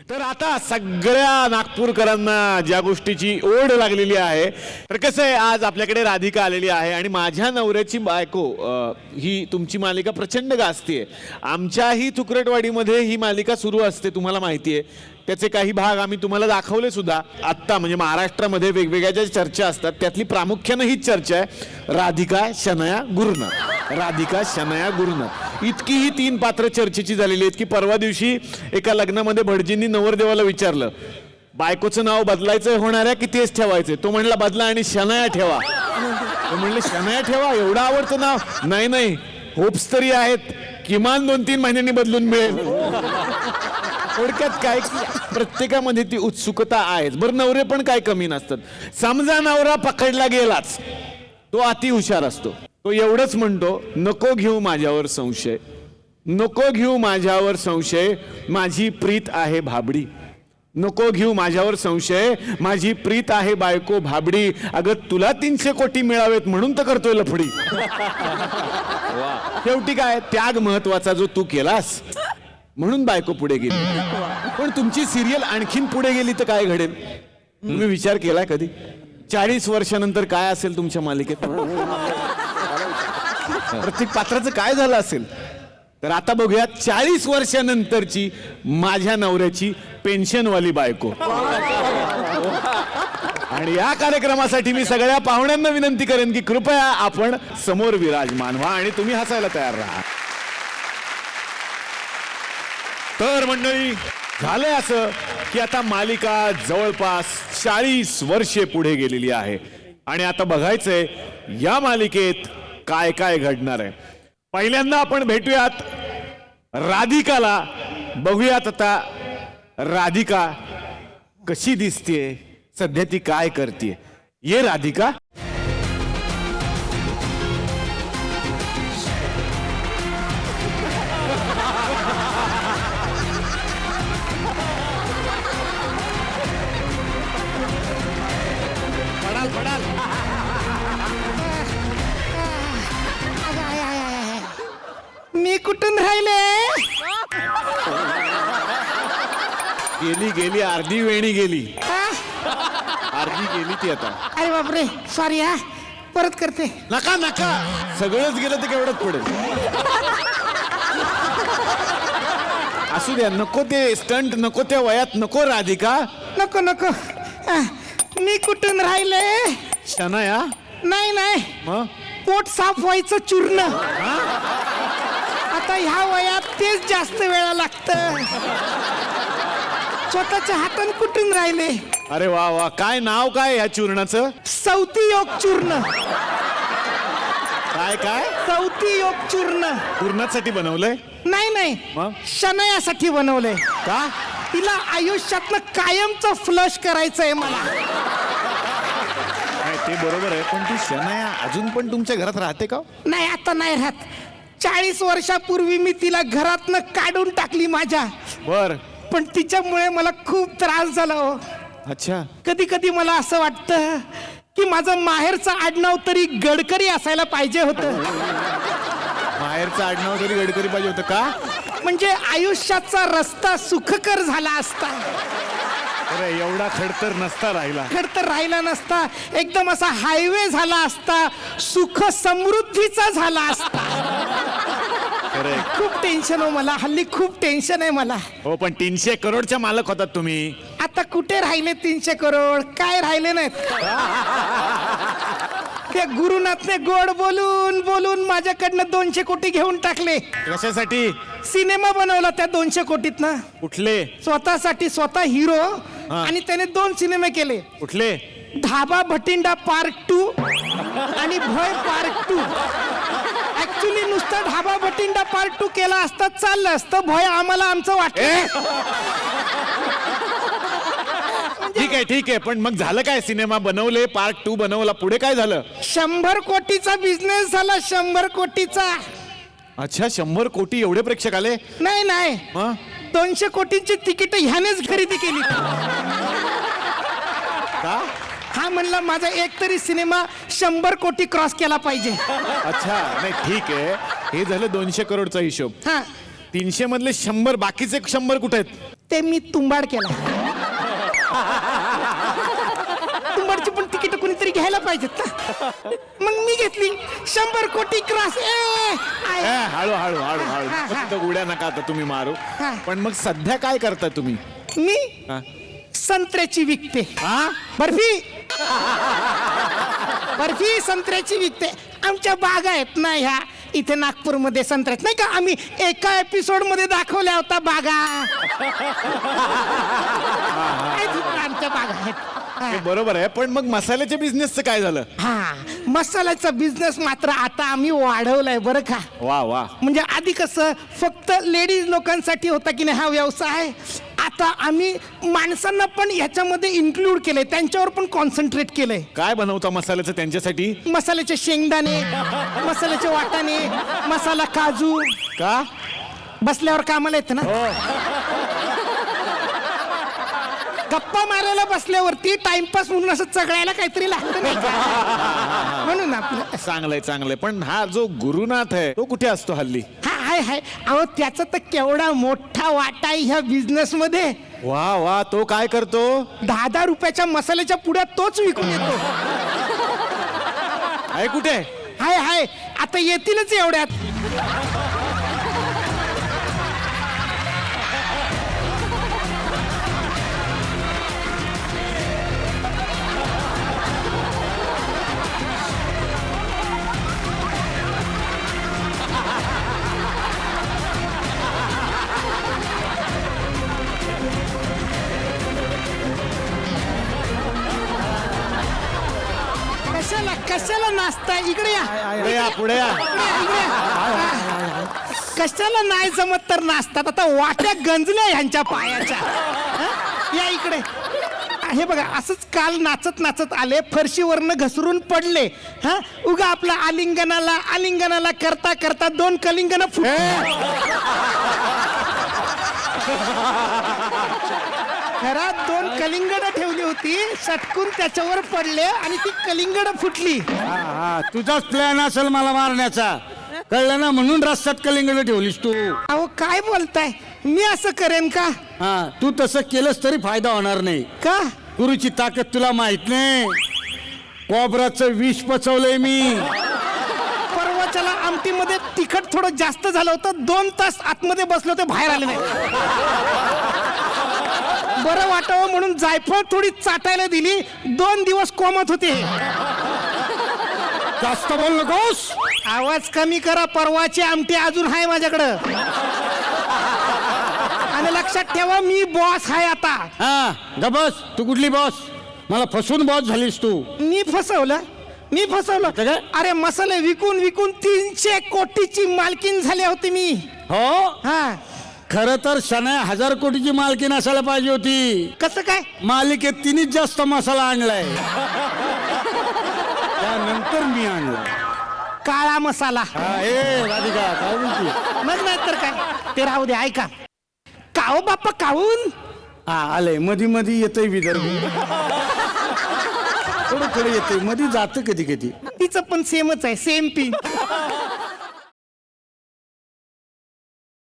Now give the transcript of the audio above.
तर आता सगळ्या नागपूरकरांना ज्या गोष्टीची ओढ लागलेली आहे, तर कसं आहे, आज आपल्याकडे राधिका आलेली आहे आणि माझ्या नवऱ्याची बायको ही तुमची मालिका प्रचंड गाजतीये. आमच्याही तुकरटवाडीमध्ये ही मालिका सुरू असते, तुम्हाला माहिती आहे. त्याचे काही भाग आम्ही तुम्हाला दाखवले सुद्धा. आत्ता म्हणजे महाराष्ट्रामध्ये वेगवेगळ्या ज्या चर्चा असतात त्यातली प्रामुख्यानं हीच चर्चा आहे, राधिका शनया गुरुनाथ. राधिका शनया गुरुनाथ इतकी ही 3 पात्र चर्चेची झालेली आहेत की परवा दिवशी एका लग्नामध्ये भटजींनी नवरदेवाला विचारलं, बायकोचं नाव बदलायचं होणार आहे की तेच ठेवायचं? तो म्हणला बदला आणि शनया ठेवा. तो म्हणले शनया ठेवा, एवढं आवडतं नाव? नाही नाही, होप्स तरी आहेत, किमान 2-3 महिन्यांनी बदलून मिळेल. थोडक्यात काय, प्रत्येकामध्ये ती उत्सुकता आहेच. बरं, नवरे पण काय कमी नसतात. समजा नवरा पकडला गेलाच, तो अति हुशार असतो. तो एवढंच म्हणतो, नको घेऊ माझ्यावर संशय, नको घेऊ माझ्यावर संशय, माझी प्रीत आहे भाबडी. नको घेऊ माझ्यावर संशय, माझी प्रीत आहे बायको भाबडी. अगं तुला 300 कोटी मिळावेत म्हणून तर करतोय लफडी. शेवटी काय, त्याग महत्वाचा जो तू केलास म्हणून बायको पुढे गेली. पण तुमची सिरियल आणखीन पुढे गेली तर काय घडेल? तुम्ही विचार केलाय कधी? 40 वर्षानंतर काय असेल तुमच्या मालिकेत? प्रत्येक पात्राचं काय झालं असेल? तर आता बघूया 40 वर्षानंतरची माझ्या नवऱ्याची पेन्शनवाली बायको. आणि या कार्यक्रमासाठी मी सगळ्या पाहुण्यांना विनंती करेन की कृपया आपण समोर विराजमान व्हा आणि तुम्ही हसायला तयार राहा. तर मंडळी, झालंय असं की आता मालिका जवळपास 40 वर्षे पुढे गेलेली आहे आणि आता बघायचंय या मालिकेत काय काय घडणार आहे. पहिल्यांदा आपण भेटूयात राधिकाला. बघूयात आता राधिका कशी दिसतेय, सध्या ती काय करते. ये राधिका. मी कुठून राहिले? गेली गेली, अर्धी वेणी गेली, अर्धी गेली ती आता. अरे बापरे, सॉरी हा, परत करते. नका नका, सगळंच गेलं तर केवढंच पडेल. असू द्या, नको ते स्टंट, नको त्या वयात नको. राधिका नको नको. मी कुठून राहिले? शनया. नाही नाही, मग पोट साफ व्हायचं चूर्ण. आता ह्या वयात तेच जास्त वेळा लागतं. स्वतःच्या हाताने कुठून राहिले? अरे वा वा, काय नाव काय ह्या चूर्णाचं? सौती योग चूर्ण. काय काय? सौती योग चूर्ण. पूर्णासाठी बनवलंय? नाही नाही, मग शनयासाठी बनवलंय. का? तिला आयुष्यातलं कायमचं फ्लश करायचंय मला. नाही, ते बरोबर आहे, पण ती शनया अजून पण तुमच्या घरात राहते का? नाही, आता नाही राहत. 40 वर्षापूर्वी मी तिला घरातनं काढून टाकली माझ्या. बर. पण तिच्यामुळे मला खूप त्रास झाला हो. अच्छा. कधी कधी मला असं वाटतं की माझं माहेरचं आडनाव तरी गडकरी असायला पाहिजे होतं. माहेरचं आडनाव तरी गडकरी पाहिजे होतं का? म्हणजे आयुष्याचा रस्ता सुखकर झाला असता. अरे एवढा खडतर नसता राहिला. खडतर राहिला नसता, एकदम असा हायवे झाला असता, सुख समृद्धीचा झाला असता. अरे खूप टेन्शन हो मला हल्ली, खूप टेन्शन आहे मला. हो, पण 300 करोडच्या मालक होतात तुम्ही. आता कुठे राहिले 300 करोड? काय राहिले नाहीत. त्या गुरुनाथने गोड बोलून बोलून माझ्याकडनं 200 कोटी घेऊन टाकले. कशासाठी? सिनेमा बनवला त्या 200 कोटीतनं. कुठले? स्वतःसाठी, स्वतः हिरो. आणि त्याने 2 सिनेमे केले. कुठले? धाबा भटिंडा पार्ट 2 आणि भय पार्ट 2. ऍक्च्युली नुसतं ढाबा भटिंडा पार्ट 2 केला असता चाललं असतं. भय आम्हाला आमचं वाटतं. ठीक आहे, पण मग झालं काय? सिनेमा बनवले, पार्ट 2 बनवला, पुढे काय झालं? 100 कोटीचा बिझनेस झाला. 100 कोटीचा. अच्छा, 100 कोटी एवढे प्रेक्षक आले? नाही नाही, मग 200 कोटींची तिकीट ह्यानेच खरेदी केली. का? हा म्हणला माझा एक तरी सिनेमा 100 कोटी क्रॉस केला पाहिजे. अच्छा, नाही ठीक आहे, हे झालं 200 करोडचा हिशोब. हा, 300 मधले 100, बाकीचे 100 कुठे आहेत? ते मी तुंबाड केला. तुंबाडची पण तिकीट कोणीतरी घ्यायला पाहिजेत ना. मग मी घेतली 100 कोटी क्रॉस. हळू हळू हळू हळू फक्त उड्या नका आता तुम्ही मारू. हा. पण मग सध्या काय करता तुम्ही? मी हा? संत्र्याची विकते. हा? बर्फी बर्फी संत्र्याची विकते. आमच्या बागा आहेत ना ह्या इथे नागपूरमध्ये संत्र्यात, नाही का आम्ही एका एपिसोड मध्ये दाखवल्या होता बागा. आमच्या बागा आहेत. हे बरोबर आहे, पण मग मसाल्याच्या बिझनेसचं काय झालं? हा, मसाल्याचा बिझनेस मात्र आता आम्ही वाढवलाय बरं का. वा वा. म्हणजे आधी कसं फक्त लेडीज लोकांसाठी होता की नाही हा व्यवसाय, आता आम्ही माणसांना पण ह्याच्यामध्ये इन्क्लूड केलंय, त्यांच्यावर पण कॉन्सन्ट्रेट केलंय. काय बनवता मसाल्याचं त्यांच्यासाठी? मसाल्याचे शेंगदाणे, मसाल्याचे वाटाणे, मसाला काजू. का? बसल्यावर कामाला येतं ना. गप्पा मारायला बसल्यावरती टाइमपास म्हणून असं चगळायला काहीतरी लागतं नाही का? म्हणून आपलं. चांगलंय चांगलंय. पण हा जो गुरुनाथ आहे तो कुठे असतो हल्ली? हाय अहो त्याचा तर केवढा मोठा वाटा आहे ह्या बिझनेस मध्ये. वा वा. तो काय करतो? 10 रुपयाच्या मसाल्याच्या पुड्या तोच विकून येतो. आहे कुठे? हाय आता येतीलच एवढ्यात. कशाला नाचता? इकडे या. पुढे या पुढे या. कशाला नाही जमत तर नाचतात. आता वाट्या गंजल्या ह्यांच्या पायाच्या. हं? या इकडे. हे बघा असंच काल नाचत नाचत आले, फरशीवरनं घसरून पडले. हा, उगा आपला आलिंगनाला करता करता 2 कलिंगण फुटले. घरात 2 कलिंगड ठेवली होती, सटकून त्याच्यावर पडले आणि ती कलिंगड फुटली. तुझाच प्लॅन असेल मला मारण्याचा, कळलं ना? म्हणून रस्त्यात कलिंगड ठेवलीस तू. अहो काय बोलताय? मी असं करेन का? हा, तू तसं केलंस तरी फायदा होणार नाही. का? गुरुची ताकद तुला माहित नाही. कोबराचं विष पचवलंय मी. परवाच्याला आमटीमध्ये तिखट थोडं जास्त झालं होतं. 2 तास आतमध्ये बसले होते, बाहेर आले नाही. बरं वाटावं म्हणून जायफळ थोडी चाटायला दिली. 2 दिवस कोमत होते. जास्त बोल नकोस. आवाज कमी करा. परवाची आमटी अजून आहे माझ्याकडं. आणि लक्षात ठेवा मी बॉस आहे आता. हा, गबस. तू कुठली बॉस? मला फसून बॉस झालीस तू. मी फसवलं. काय? अरे मसाले विकून 300 कोटीची मालकीन झाली होती मी. हो, हा, खरं तर शनाया 1000 कोटीची मालकीण असायला पाहिजे होती. कसं काय? मालिकेत तिनेच जास्त मसाला आणलाय, त्यानंतर मी आणलाय काळा मसाला. राधिका काय बोलती? मग नाही तर काय. ते राहू दे. ऐका, काहो बाप्पा काहून? हा, आलंय. मधी मधी येतंय विदर्भ. थोडं येतंय, मधी जातं कधी कधी. तिचं पण सेमच आहे, सेम पिन.